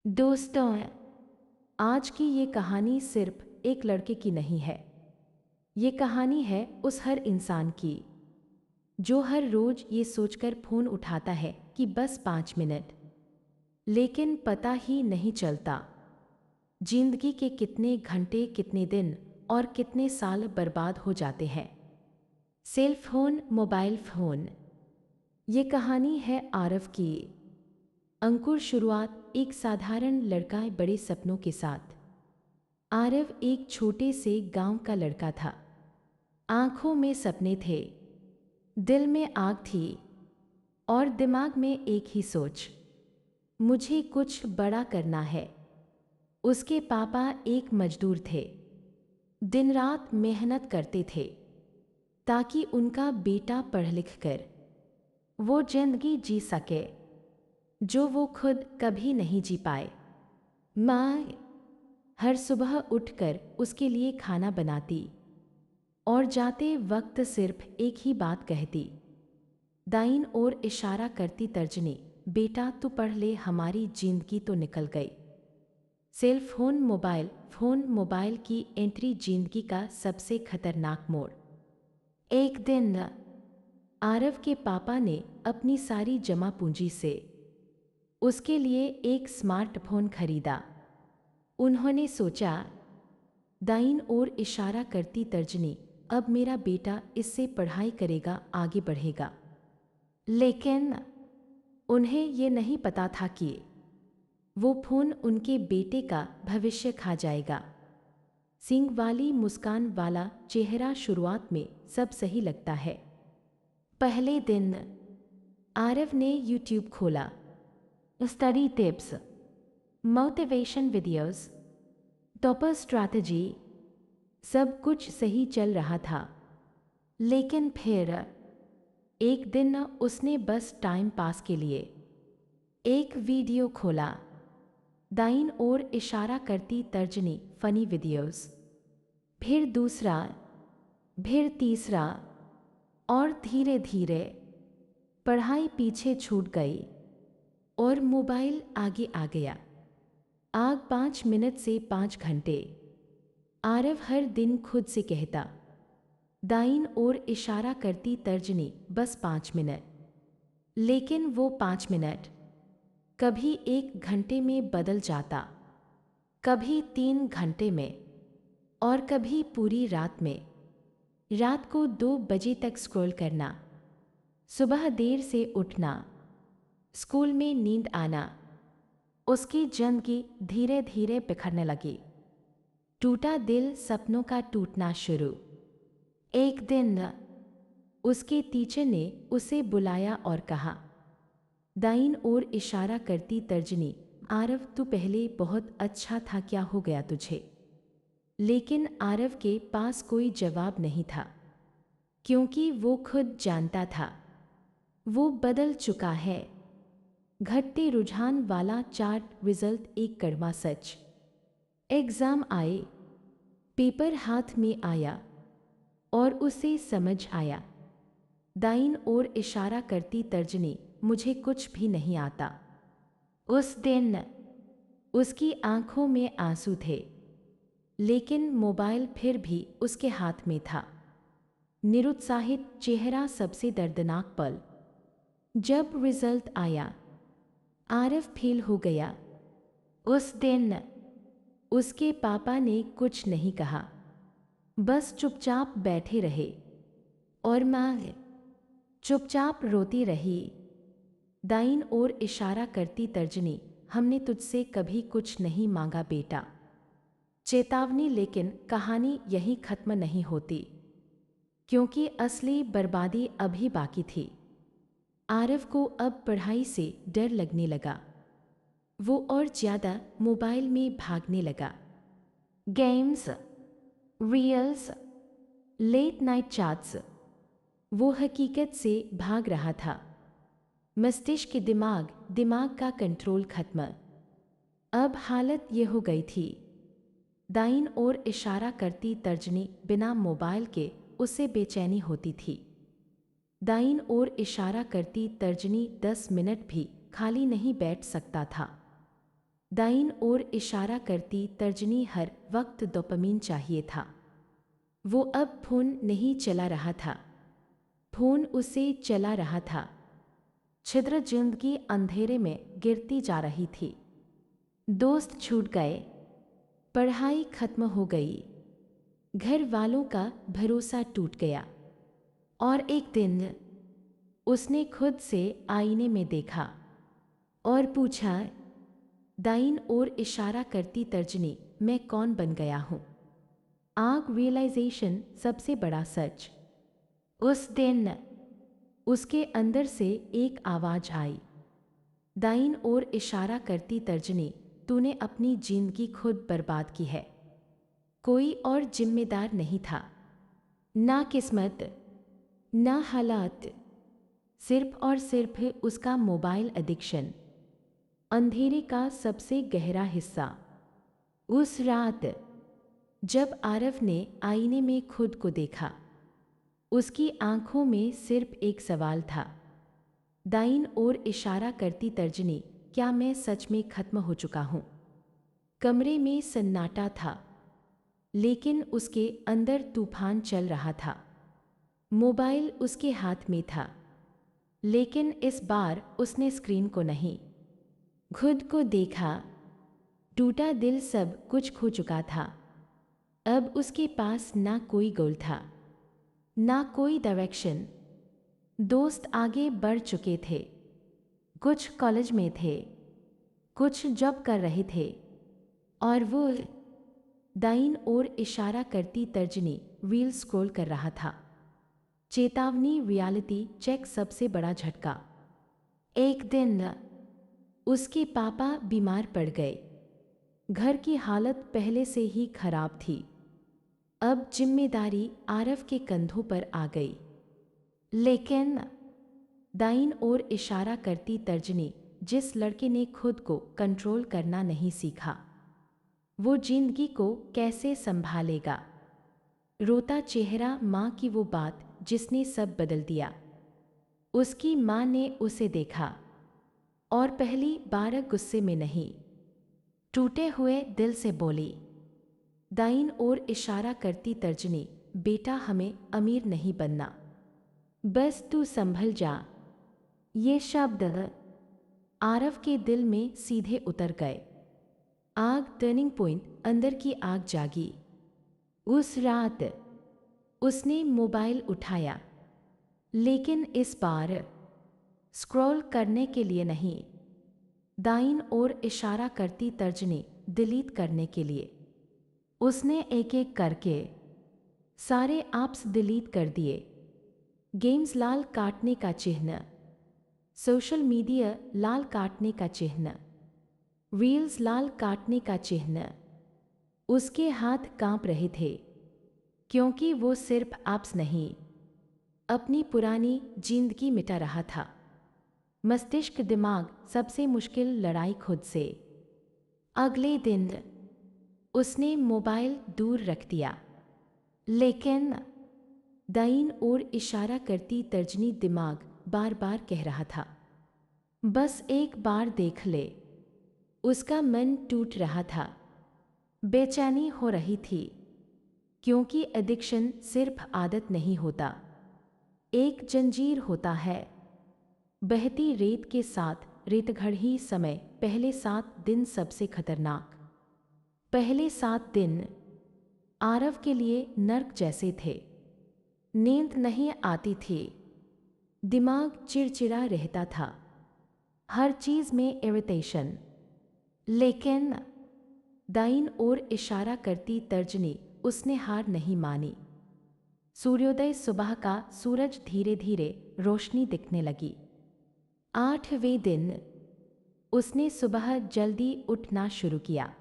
दोस्तों, आज की ये कहानी सिर्फ एक लड़के की नहीं है। ये कहानी है उस हर इंसान की जो हर रोज ये सोचकर फोन उठाता है कि बस 5 मिनट, लेकिन पता ही नहीं चलता जिंदगी के कितने घंटे, कितने दिन और कितने साल बर्बाद हो जाते हैं। Cell phone, mobile phone. ये कहानी है आरव की। अंकुर शुरुआत एक साधारण लड़का बड़े सपनों के साथ। आरव एक छोटे से गांव का लड़का था। आंखों में सपने थे, दिल में आग थी और दिमाग में एक ही सोच, मुझे कुछ बड़ा करना है। उसके पापा एक मजदूर थे, दिन रात मेहनत करते थे ताकि उनका बेटा पढ़ लिख कर वो जिंदगी जी सके जो वो खुद कभी नहीं जी पाए। माँ हर सुबह उठकर उसके लिए खाना बनाती और जाते वक्त सिर्फ एक ही बात कहती, दाईं ओर इशारा करती, तर्जनी, बेटा तू पढ़ ले, हमारी जिंदगी तो निकल गई। सेल फोन मोबाइल की एंट्री जिंदगी का सबसे खतरनाक मोड़। एक दिन आरव के पापा ने अपनी सारी जमा पूंजी से उसके लिए एक स्मार्टफोन खरीदा। उन्होंने सोचा, दाईं ओर इशारा करती तर्जनी, अब मेरा बेटा इससे पढ़ाई करेगा, आगे बढ़ेगा। लेकिन उन्हें ये नहीं पता था कि वो फोन उनके बेटे का भविष्य खा जाएगा। सींग वाली मुस्कान वाला चेहरा, शुरुआत में सब सही लगता है। पहले दिन आरव ने यूट्यूब खोला। Study tips, motivation videos, topper strategy, सब कुछ सही चल रहा था। लेकिन फिर एक दिन उसने बस टाइम पास के लिए एक वीडियो खोला। दाईं ओर इशारा करती तर्जनी, फनी वीडियोस। फिर दूसरा, फिर तीसरा और धीरे धीरे पढ़ाई पीछे छूट गई और मोबाइल आगे आ गया। आग 5 मिनट से 5 घंटे। आरव हर दिन खुद से कहता, दाईं ओर इशारा करती तर्जनी, बस 5 मिनट। लेकिन वो 5 मिनट कभी 1 घंटे में बदल जाता, कभी 3 घंटे में और कभी पूरी रात में। रात को 2 बजे तक स्क्रॉल करना, सुबह देर से उठना, स्कूल में नींद आना। उसकी जिंदगी धीरे धीरे बिखरने लगी। टूटा दिल, सपनों का टूटना शुरू। एक दिन उसके टीचर ने उसे बुलाया और कहा, दाईं ओर इशारा करती तर्जनी, आरव तू पहले बहुत अच्छा था, क्या हो गया तुझे? लेकिन आरव के पास कोई जवाब नहीं था, क्योंकि वो खुद जानता था वो बदल चुका है। घटते रुझान वाला चार्ट, रिजल्ट एक कड़वा सच। एग्जाम आए, पेपर हाथ में आया और उसे समझ आया, दाईं ओर इशारा करती तर्जनी, मुझे कुछ भी नहीं आता। उस दिन उसकी आंखों में आंसू थे, लेकिन मोबाइल फिर भी उसके हाथ में था। निरुत्साहित चेहरा, सबसे दर्दनाक पल। जब रिजल्ट आया, आरव फेल हो गया। उस दिन उसके पापा ने कुछ नहीं कहा, बस चुपचाप बैठे रहे और माँ चुपचाप रोती रही। दाईं ओर इशारा करती तर्जनी, हमने तुझसे कभी कुछ नहीं मांगा बेटा। चेतावनी, लेकिन कहानी यहीं खत्म नहीं होती, क्योंकि असली बर्बादी अभी बाकी थी। आरव को अब पढ़ाई से डर लगने लगा। वो और ज़्यादा मोबाइल में भागने लगा। Games, reels, late night chats. वो हकीकत से भाग रहा था। मस्तिष्क, दिमाग का कंट्रोल खत्म। अब हालत ये हो गई थी, दाईं ओर इशारा करती तर्जनी, बिना मोबाइल के उसे बेचैनी होती थी। दाईं ओर इशारा करती तर्जनी 10 मिनट भी खाली नहीं बैठ सकता था। दाईं ओर इशारा करती तर्जनी हर वक्त डोपामीन चाहिए था। वो अब फोन नहीं चला रहा था, फोन उसे चला रहा था। छिद्र जिंदगी अंधेरे में गिरती जा रही थी। दोस्त छूट गए, पढ़ाई खत्म हो गई, घर वालों का भरोसा टूट गया। और एक दिन उसने खुद से आईने में देखा और पूछा, दाईं ओर इशारा करती तर्जनी, मैं कौन बन गया हूँ? आग रियलाइजेशन सबसे बड़ा सच। उस दिन उसके अंदर से एक आवाज आई, दाईं ओर इशारा करती तर्जनी, तूने अपनी जिंदगी खुद बर्बाद की है। कोई और जिम्मेदार नहीं था, ना किस्मत, ना हालात, सिर्फ और सिर्फ उसका मोबाइल एडिक्शन, अंधेरे का सबसे गहरा हिस्सा। उस रात जब आरव ने आईने में खुद को देखा, उसकी आंखों में सिर्फ एक सवाल था, दाईं ओर इशारा करती तर्जनी, क्या मैं सच में खत्म हो चुका हूँ? कमरे में सन्नाटा था, लेकिन उसके अंदर तूफान चल रहा था। मोबाइल उसके हाथ में था, लेकिन इस बार उसने स्क्रीन को नहीं, खुद को देखा। टूटा दिल सब कुछ खो चुका था। अब उसके पास ना कोई गोल था, ना कोई डायरेक्शन। दोस्त आगे बढ़ चुके थे, कुछ कॉलेज में थे, कुछ जॉब कर रहे थे, और वो दाईं ओर इशारा करती तर्जनी रील स्क्रॉल कर रहा था। चेतावनी, रियलिटी चेक सबसे बड़ा झटका। एक दिन उसके पापा बीमार पड़ गए। घर की हालत पहले से ही खराब थी। अब जिम्मेदारी आरव के कंधों पर आ गई। लेकिन दाईं ओर इशारा करती तर्जनी, जिस लड़के ने खुद को कंट्रोल करना नहीं सीखा, वो जिंदगी को कैसे संभालेगा? रोता चेहरा, माँ की वो बात जिसने सब बदल दिया। उसकी माँ ने उसे देखा और पहली बार गुस्से में नहीं, टूटे हुए दिल से बोली, दाईं ओर इशारा करती तर्जनी, बेटा हमें अमीर नहीं बनना, बस तू संभल जा। ये शब्द आरव के दिल में सीधे उतर गए। आग, टर्निंग पॉइंट, अंदर की आग जागी। उस रात उसने मोबाइल उठाया, लेकिन इस बार स्क्रॉल करने के लिए नहीं, दाईं ओर इशारा करती तर्जनी डिलीट करने के लिए। उसने एक एक करके सारे ऐप्स डिलीट कर दिए। गेम्स लाल काटने का चिन्ह, सोशल मीडिया लाल काटने का चिन्ह, रील्स लाल काटने का चिन्ह। उसके हाथ कांप रहे थे, क्योंकि वो सिर्फ ऐप्स नहीं, अपनी पुरानी जिंदगी मिटा रहा था। मस्तिष्क, दिमाग, सबसे मुश्किल लड़ाई खुद से। अगले दिन उसने मोबाइल दूर रख दिया, लेकिन दाईं ओर इशारा करती तर्जनी दिमाग बार बार कह रहा था, बस एक बार देख ले। उसका मन टूट रहा था, बेचैनी हो रही थी, क्योंकि एडिक्शन सिर्फ आदत नहीं होता, एक जंजीर होता है। बहती रेत के साथ रेतगढ़ी समय। पहले 7 दिन सबसे खतरनाक। पहले 7 दिन आरव के लिए नर्क जैसे थे। नींद नहीं आती थी, दिमाग चिड़चिड़ा रहता था, हर चीज में इरिटेशन। लेकिन दाईं ओर इशारा करती तर्जनी, उसने हार नहीं मानी। सूर्योदय, सुबह का सूरज धीरे धीरे रोशनी दिखने लगी। 8वें दिन उसने सुबह जल्दी उठना शुरू किया।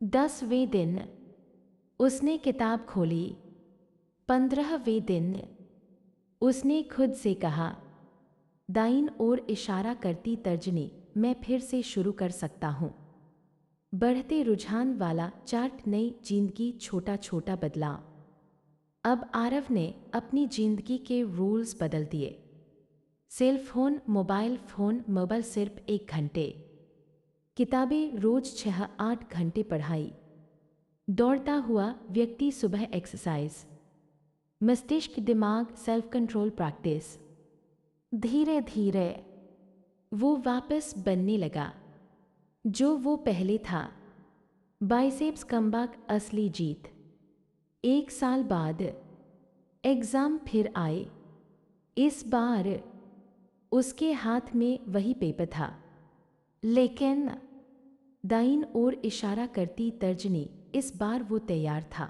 10वें दिन उसने किताब खोली। 15वें दिन उसने खुद से कहा, दाईं ओर इशारा करती तर्जनी, मैं फिर से शुरू कर सकता हूँ। बढ़ते रुझान वाला चार्ट, नई जिंदगी, छोटा छोटा बदलाव। अब आरव ने अपनी जिंदगी के रूल्स बदल दिए। सेल फोन, मोबाइल सिर्फ 1 घंटे, किताबें रोज 6-8 घंटे पढ़ाई। दौड़ता हुआ व्यक्ति सुबह एक्सरसाइज। मस्तिष्क दिमाग सेल्फ कंट्रोल प्रैक्टिस। धीरे धीरे वो वापस बनने लगा जो वो पहले था। बाइसेप्स कमबैक असली जीत। 1 साल बाद एग्जाम फिर आए। इस बार उसके हाथ में वही पेपर था, लेकिन दाईं ओर इशारा करती तर्जनी इस बार वो तैयार था।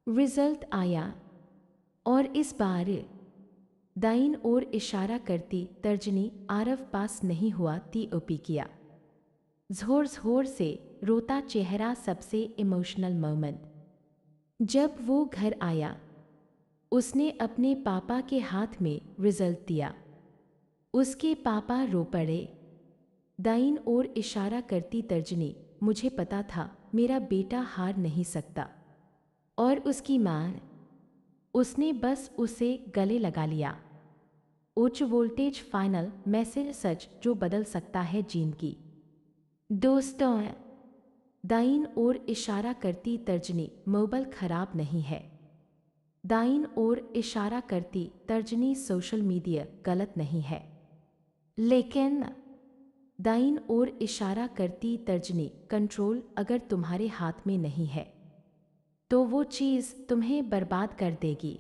रिजल्ट आया और इस बार दाईं ओर इशारा करती तर्जनी आरव पास नहीं हुआ ओपी किया। जोर जोर से रोता चेहरा सबसे इमोशनल मोमेंट। जब वो घर आया उसने अपने पापा के हाथ में रिजल्ट दिया। उसके पापा रो पड़े। दाईं ओर इशारा करती तर्जनी मुझे पता था मेरा बेटा हार नहीं सकता। और उसकी मां, उसने बस उसे गले लगा लिया। उच्च वोल्टेज फाइनल मैसेज सच जो बदल सकता है जिंदगी। दोस्तों, दाईं ओर इशारा करती तर्जनी मोबाइल खराब नहीं है। दाईं ओर इशारा करती तर्जनी सोशल मीडिया गलत नहीं है, लेकिन दाईं ओर इशारा करती तर्जनी कंट्रोल अगर तुम्हारे हाथ में नहीं है तो वो चीज़ तुम्हें बर्बाद कर देगी।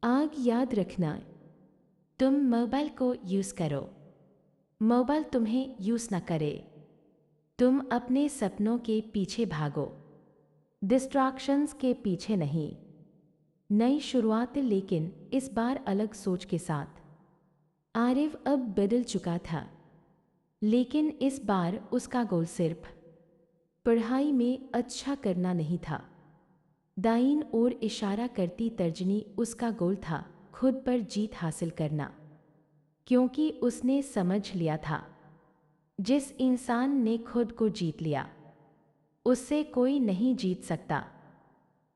आग याद रखना, तुम मोबाइल को यूज़ करो, मोबाइल तुम्हें यूज़ न करे। तुम अपने सपनों के पीछे भागो, डिस्ट्रैक्शंस के पीछे नहीं। नई शुरुआत, लेकिन इस बार अलग सोच के साथ। आरिफ अब बदल चुका था, लेकिन इस बार उसका गोल सिर्फ पढ़ाई में अच्छा करना नहीं था। दाईं ओर इशारा करती तर्जनी उसका गोल था खुद पर जीत हासिल करना, क्योंकि उसने समझ लिया था जिस इंसान ने खुद को जीत लिया उससे कोई नहीं जीत सकता।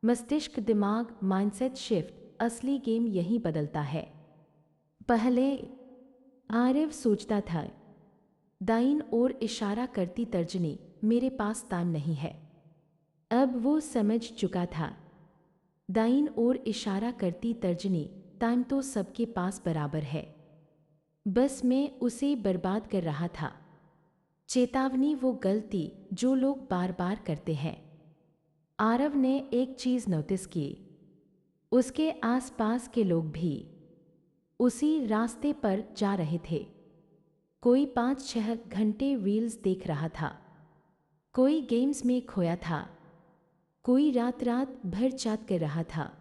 मस्तिष्क दिमाग माइंडसेट शिफ्ट असली गेम यही बदलता है। पहले आरिफ सोचता था दाईं ओर इशारा करती तर्जनी मेरे पास टाइम नहीं है। अब वो समझ चुका था दाईं ओर इशारा करती तर्जनी टाइम तो सबके पास बराबर है, बस मैं उसे बर्बाद कर रहा था। चेतावनी वो गलती जो लोग बार बार करते हैं। आरव ने एक चीज़ नोटिस की, उसके आसपास के लोग भी उसी रास्ते पर जा रहे थे। कोई 5-6 घंटे रील्स देख रहा था, कोई गेम्स में खोया था, कोई रात रात भर चैट कर रहा था,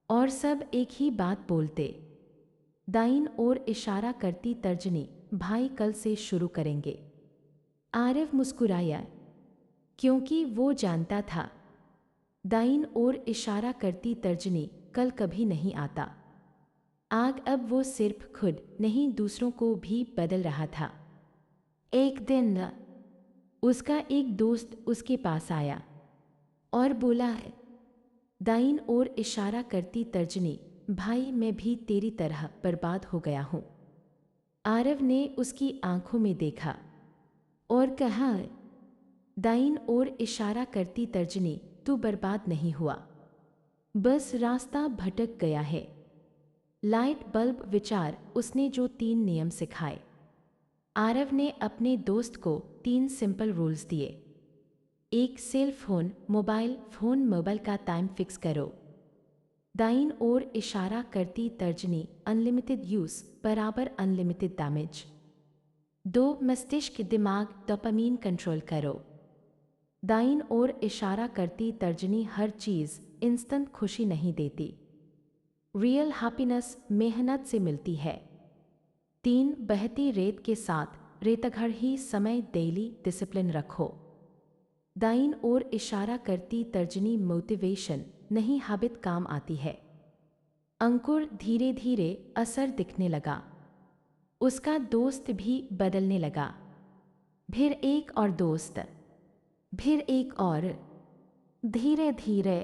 और सब एक ही बात बोलते। दाईं ओर इशारा करती तर्जनी भाई कल से शुरू करेंगे। आरिफ मुस्कुराया, क्योंकि वो जानता था दाईं ओर इशारा करती तर्जनी कल कभी नहीं आता। आग अब वो सिर्फ खुद नहीं दूसरों को भी बदल रहा था। एक दिन उसका एक दोस्त उसके पास आया और बोला है दाईं ओर इशारा करती तर्जनी भाई मैं भी तेरी तरह बर्बाद हो गया हूँ। आरव ने उसकी आंखों में देखा और कहा दाईं ओर इशारा करती तर्जनी तू बर्बाद नहीं हुआ, बस रास्ता भटक गया है। लाइट बल्ब विचार उसने जो 3 नियम सिखाए। आरव ने अपने दोस्त को 3 सिंपल रूल्स दिए। 1 सेल फोन मोबाइल का टाइम फिक्स करो। दाईं ओर इशारा करती तर्जनी अनलिमिटेड यूज बराबर अनलिमिटेड डैमेज। 2 मस्तिष्क दिमाग डोपामीन कंट्रोल करो। दाईं ओर इशारा करती तर्जनी हर चीज़ इंस्टेंट खुशी नहीं देती, रियल हैप्पीनेस मेहनत से मिलती है। 3 बहती रेत के साथ रेतघर ही समय डेली डिसिप्लिन रखो। दाईं ओर इशारा करती तर्जनी मोटिवेशन नहीं हैबिट काम आती है। अंकुर धीरे धीरे असर दिखने लगा, उसका दोस्त भी बदलने लगा। फिर एक और दोस्त, फिर एक और। धीरे धीरे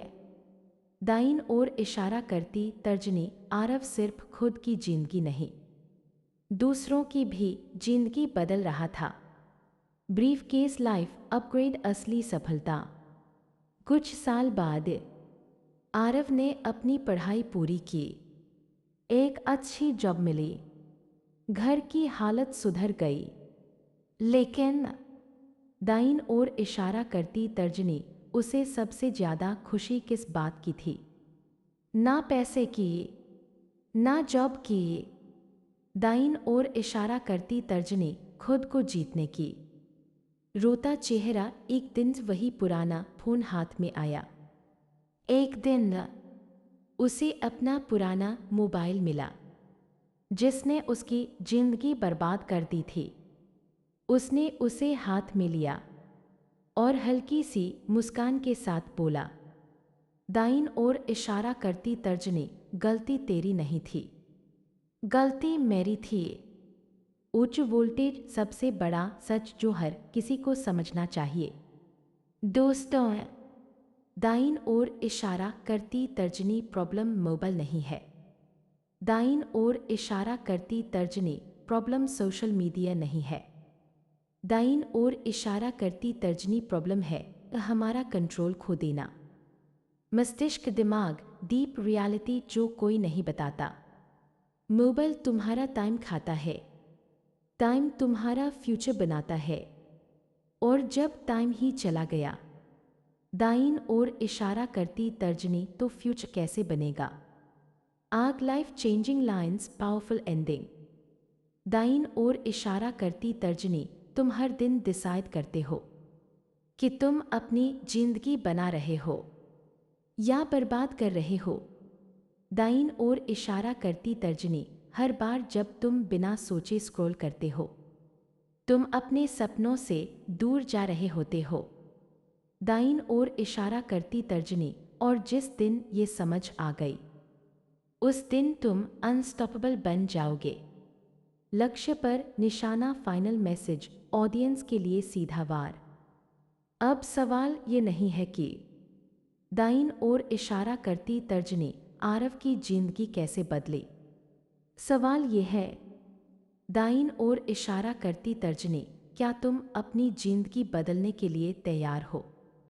दाईं ओर इशारा करती तर्जनी आरव सिर्फ खुद की जिंदगी नहीं दूसरों की भी जिंदगी बदल रहा था। ब्रीफकेस लाइफ अपग्रेड असली सफलता। कुछ साल बाद आरव ने अपनी पढ़ाई पूरी की, एक अच्छी जॉब मिली, घर की हालत सुधर गई। लेकिन दाईं ओर इशारा करती तर्जनी उसे सबसे ज़्यादा खुशी किस बात की थी? ना पैसे की, ना जॉब की, दाईं ओर इशारा करती तर्जनी खुद को जीतने की। रोता चेहरा, एक दिन वही पुराना फोन हाथ में आया। एक दिन उसे अपना पुराना मोबाइल मिला जिसने उसकी जिंदगी बर्बाद कर दी थी। उसने उसे हाथ में लिया और हल्की सी मुस्कान के साथ बोला, दाईं ओर इशारा करती तर्जनी, गलती तेरी नहीं थी, गलती मेरी थी। उच्च वोल्टेज सबसे बड़ा सच जो हर किसी को समझना चाहिए। दोस्तों, दाईं ओर इशारा करती तर्जनी प्रॉब्लम मोबाइल नहीं है। दाईं ओर इशारा करती तर्जनी प्रॉब्लम सोशल मीडिया नहीं है। दाईं ओर इशारा करती तर्जनी प्रॉब्लम है हमारा कंट्रोल खो देना। मस्तिष्क, दिमाग, डीप रियलिटी जो कोई नहीं बताता। मोबाइल तुम्हारा टाइम खाता है, टाइम तुम्हारा फ्यूचर बनाता है, और जब टाइम ही चला गया, दाईं ओर इशारा करती तर्जनी, तो फ्यूचर कैसे बनेगा? आग life changing lines, powerful ending. दाईं ओर इशारा करती तर्जनी, तुम हर दिन डिसाइड करते हो कि तुम अपनी जिंदगी बना रहे हो या बर्बाद कर रहे हो। दाईं ओर इशारा करती तर्जनी, हर बार जब तुम बिना सोचे स्क्रॉल करते हो, तुम अपने सपनों से दूर जा रहे होते हो। दाईं ओर इशारा करती तर्जनी, और जिस दिन ये समझ आ गई, उस दिन तुम अनस्टॉपेबल बन जाओगे। लक्ष्य पर निशाना, फाइनल मैसेज ऑडियंस के लिए सीधा वार। अब सवाल ये नहीं है कि दाईं ओर इशारा करती तर्जनी आरव की जिंदगी कैसे बदली। सवाल ये है, दाईं ओर इशारा करती तर्जनी, क्या तुम अपनी जिंदगी बदलने के लिए तैयार हो?